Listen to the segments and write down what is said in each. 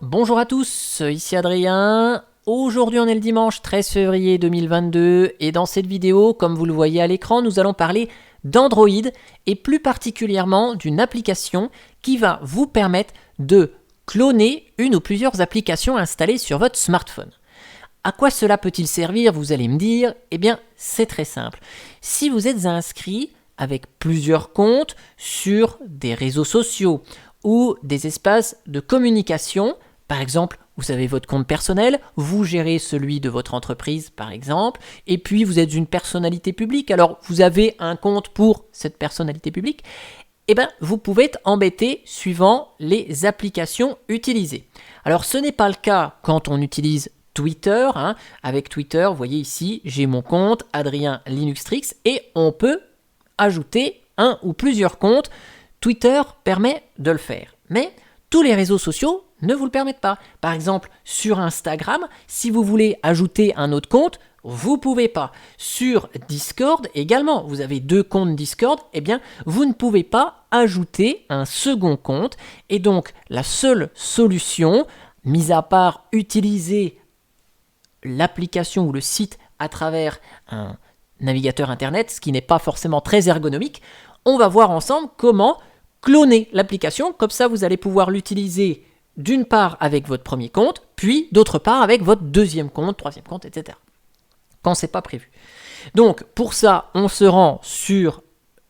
Bonjour à tous, ici Adrien. Aujourd'hui on est le dimanche 13 février 2022 et dans cette vidéo, comme vous le voyez à l'écran, nous allons parler d'Android et plus particulièrement d'une application qui va vous permettre de cloner une ou plusieurs applications installées sur votre smartphone. À quoi cela peut-il servir, vous allez me dire? Eh bien, c'est très simple. Si vous êtes inscrit avec plusieurs comptes sur des réseaux sociaux ou des espaces de communication, par exemple, vous avez votre compte personnel, vous gérez celui de votre entreprise par exemple, et puis vous êtes une personnalité publique, alors vous avez un compte pour cette personnalité publique, eh bien vous pouvez être embêté suivant les applications utilisées. Alors ce n'est pas le cas quand on utilise Twitter. Avec Twitter, vous voyez ici, j'ai mon compte Adrien Linuxtrix et on peut ajouter un ou plusieurs comptes. Twitter permet de le faire, mais tous les réseaux sociaux ne vous le permettent pas. Par exemple, sur Instagram, si vous voulez ajouter un autre compte, vous ne pouvez pas. Sur Discord également, vous avez deux comptes Discord, eh bien, vous ne pouvez pas ajouter un second compte. Et donc, la seule solution, mis à part utiliser l'application ou le site à travers un navigateur internet, ce qui n'est pas forcément très ergonomique, on va voir ensemble comment cloner l'application. Comme ça, vous allez pouvoir l'utiliser d'une part avec votre premier compte, puis d'autre part avec votre deuxième compte, troisième compte, etc. Quand c'est pas prévu. Donc pour ça, on se rend sur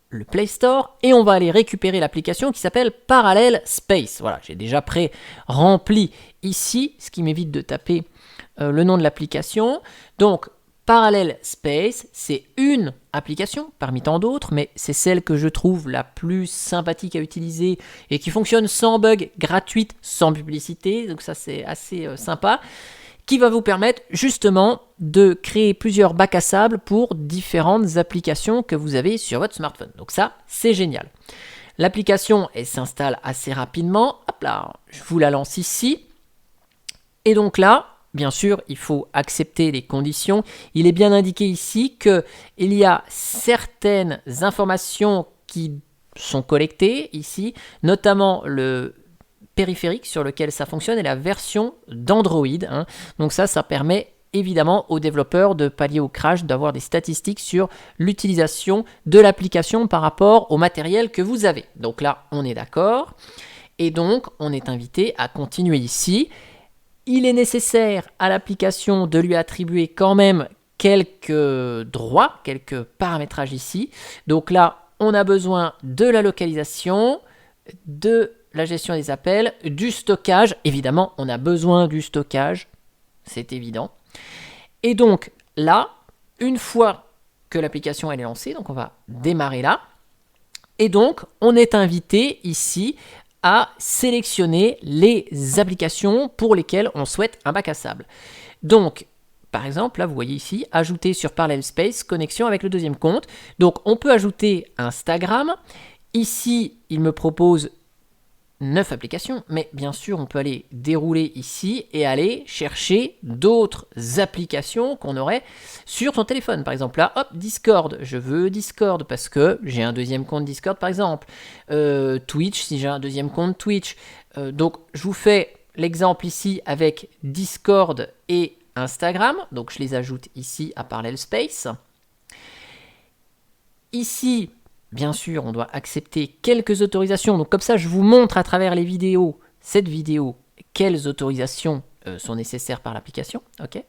le Play Store et on va aller récupérer l'application qui s'appelle Parallel Space. Voilà, j'ai déjà pré-rempli ici, ce qui m'évite de taper le nom de l'application. Donc Parallel Space, c'est une application parmi tant d'autres, mais c'est celle que je trouve la plus sympathique à utiliser et qui fonctionne sans bug, gratuite, sans publicité, donc ça c'est assez sympa, qui va vous permettre justement de créer plusieurs bacs à sable pour différentes applications que vous avez sur votre smartphone. Donc ça, c'est génial. L'application, elle s'installe assez rapidement. Hop là, je vous la lance ici. Et donc là, bien sûr, il faut accepter les conditions. Il est bien indiqué ici qu'il y a certaines informations qui sont collectées ici, notamment le périphérique sur lequel ça fonctionne et la version d'Android. Donc ça permet évidemment aux développeurs de pallier au crash, d'avoir des statistiques sur l'utilisation de l'application par rapport au matériel que vous avez. Donc là, on est d'accord. Et donc, on est invité à continuer ici. Il est nécessaire à l'application de lui attribuer quand même quelques droits, quelques paramétrages ici. Donc là, on a besoin de la localisation, de la gestion des appels, du stockage. Évidemment, on a besoin du stockage, c'est évident. Et donc là, une fois que l'application elle est lancée, donc on va démarrer là. Et donc, on est invité ici à sélectionner les applications pour lesquelles on souhaite un bac à sable. Donc, par exemple, là, vous voyez ici, ajouter sur Parallel Space, connexion avec le deuxième compte. Donc, on peut ajouter Instagram. Ici, il me propose 9 applications, mais bien sûr, on peut aller dérouler ici et aller chercher d'autres applications qu'on aurait sur son téléphone. Par exemple, là, hop, Discord. Je veux Discord parce que j'ai un deuxième compte Discord, par exemple. Twitch, si j'ai un deuxième compte Twitch. Donc, je vous fais l'exemple ici avec Discord et Instagram. Donc, je les ajoute ici à Parallel Space. Ici, bien sûr, on doit accepter quelques autorisations. Donc comme ça, je vous montre à travers les vidéos, cette vidéo, quelles autorisations sont nécessaires par l'application. Okay.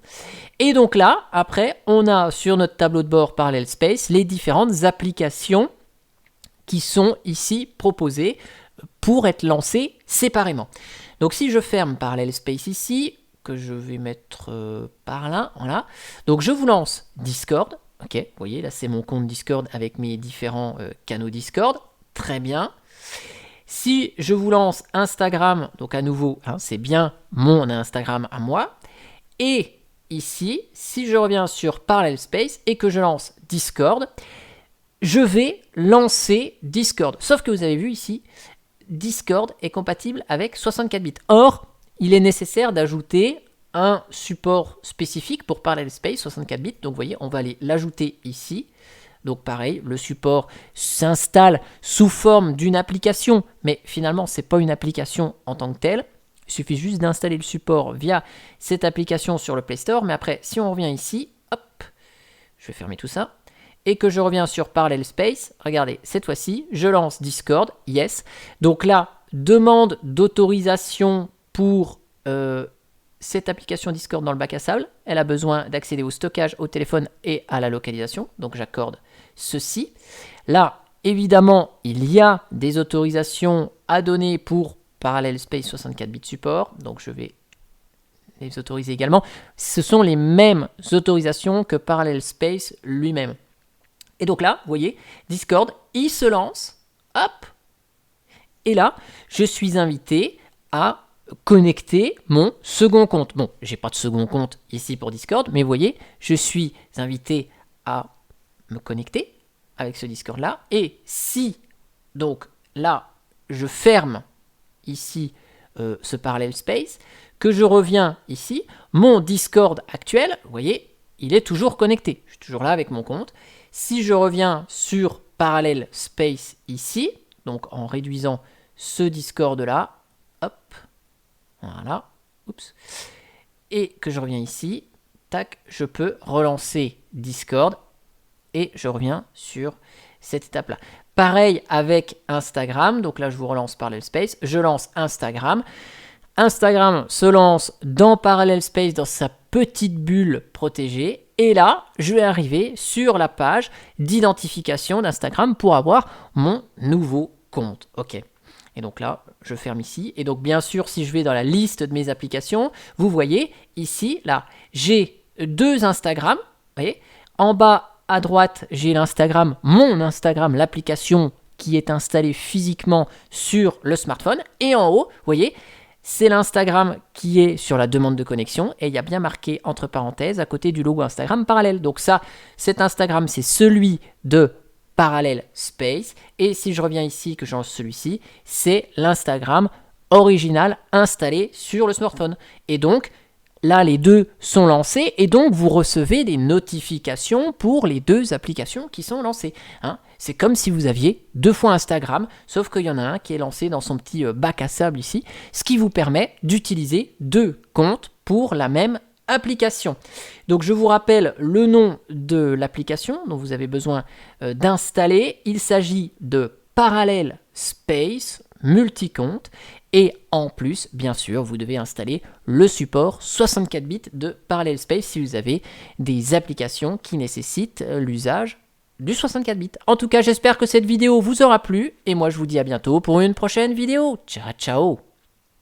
Et donc là, après, on a sur notre tableau de bord Parallel Space les différentes applications qui sont ici proposées pour être lancées séparément. Donc si je ferme Parallel Space ici, que je vais mettre par là, voilà. Donc je vous lance Discord. Ok, vous voyez, là c'est mon compte Discord avec mes différents canaux Discord. Très bien. Si je vous lance Instagram, donc à nouveau, c'est bien mon Instagram à moi. Et ici, si je reviens sur Parallel Space et que je lance Discord, je vais lancer Discord. Sauf que vous avez vu ici, Discord est compatible avec 64 bits. Or, il est nécessaire d'ajouter un support spécifique pour Parallel Space 64 bits. Donc vous voyez, on va aller l'ajouter ici. Donc pareil, le support s'installe sous forme d'une application, mais finalement, ce n'est pas une application en tant que telle. Il suffit juste d'installer le support via cette application sur le Play Store. Mais après, si on revient ici, hop, je vais fermer tout ça. Et que je reviens sur Parallel Space, regardez, cette fois-ci, je lance Discord, yes. Donc là, demande d'autorisation pour cette application Discord dans le bac à sable. Elle a besoin d'accéder au stockage, au téléphone et à la localisation. Donc j'accorde ceci. Là, évidemment, il y a des autorisations à donner pour Parallel Space 64 bits support. Donc je vais les autoriser également. Ce sont les mêmes autorisations que Parallel Space lui-même. Et donc là, vous voyez, Discord, il se lance, hop, et là, je suis invité à connecter mon second compte. Bon, j'ai pas de second compte ici pour Discord, mais vous voyez, je suis invité à me connecter avec ce Discord-là, et si, donc là, je ferme ici ce Parallel Space, que je reviens ici, mon Discord actuel, vous voyez, il est toujours connecté. Je suis toujours là avec mon compte. Si je reviens sur Parallel Space ici, donc en réduisant ce Discord là, hop, voilà, oups, et que je reviens ici, tac, je peux relancer Discord et je reviens sur cette étape là. Pareil avec Instagram, donc là je vous relance Parallel Space, je lance Instagram. Instagram se lance dans Parallel Space dans sa petite bulle protégée. Et là, je vais arriver sur la page d'identification d'Instagram pour avoir mon nouveau compte. Ok. Et donc là, je ferme ici. Et donc bien sûr, si je vais dans la liste de mes applications, vous voyez ici, là, j'ai 2 Instagram. Vous voyez, en bas à droite, j'ai l'Instagram, mon Instagram, l'application qui est installée physiquement sur le smartphone. Et en haut, vous voyez, c'est l'Instagram qui est sur la demande de connexion et il y a bien marqué entre parenthèses à côté du logo Instagram parallèle. Donc ça, cet Instagram, c'est celui de Parallel Space. Et si je reviens ici, que je lance celui-ci, c'est l'Instagram original installé sur le smartphone. Et donc, là, les deux sont lancés et donc vous recevez des notifications pour les 2 applications qui sont lancées. Hein, c'est comme si vous aviez 2 fois Instagram, sauf qu'il y en a un qui est lancé dans son petit bac à sable ici, ce qui vous permet d'utiliser 2 comptes pour la même application. Donc je vous rappelle le nom de l'application dont vous avez besoin d'installer. Il s'agit de Parallel Space Multicompte. Et en plus, bien sûr, vous devez installer le support 64 bits de Parallel Space si vous avez des applications qui nécessitent l'usage du 64 bits. En tout cas, j'espère que cette vidéo vous aura plu et moi je vous dis à bientôt pour une prochaine vidéo. Ciao, ciao!